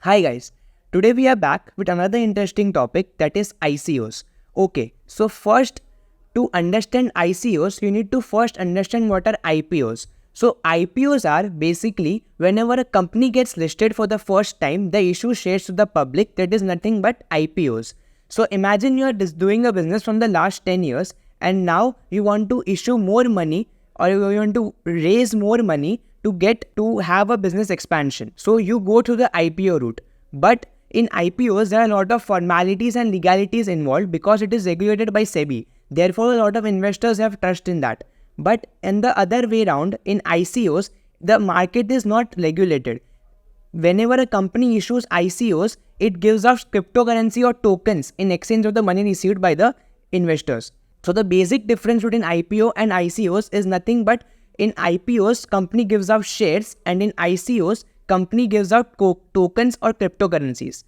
Hi guys, today we are back with another interesting topic, that is ICOs. Okay, so first, to understand ICOs, you need to first understand what are IPOs. So IPOs are basically whenever a company gets listed for the first time, they issue shares to the public. That is nothing but IPOs. So imagine you are doing a business from the last 10 years and now you want to issue more money, or you want to raise more money to have a business expansion. So you go to the IPO route. But in IPOs, there are a lot of formalities and legalities involved because it is regulated by SEBI. Therefore, a lot of investors have trust in that. But in the other way around, in ICOs, the market is not regulated. Whenever a company issues ICOs, it gives out cryptocurrency or tokens in exchange of the money received by the investors. So the basic difference between IPO and ICOs is nothing but in IPOs, company gives out shares, and in ICOs, company gives out tokens or cryptocurrencies.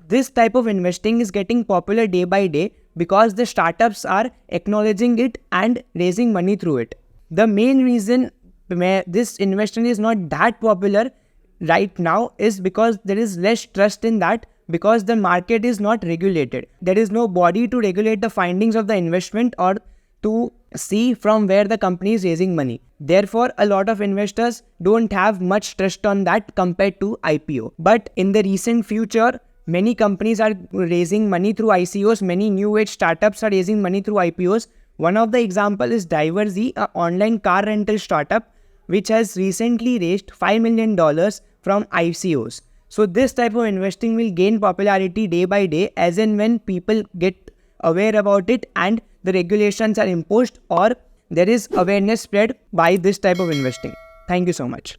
This type of investing is getting popular day by day because the startups are acknowledging it and raising money through it. The main reason this investing is not that popular right now is because there is less trust in that, because the market is not regulated. There is no body to regulate the findings of the investment or to see from where the company is raising money. Therefore, a lot of investors don't have much trust on that compared to IPO. But in the recent future, many companies are raising money through ICOs. Many new age startups are raising money through IPOs. One of the example is Diverzy, an online car rental startup, which has recently raised $5 million from ICOs. So this type of investing will gain popularity day by day as and when people get aware about it and the regulations are imposed, or there is awareness spread by this type of investing. Thank you so much.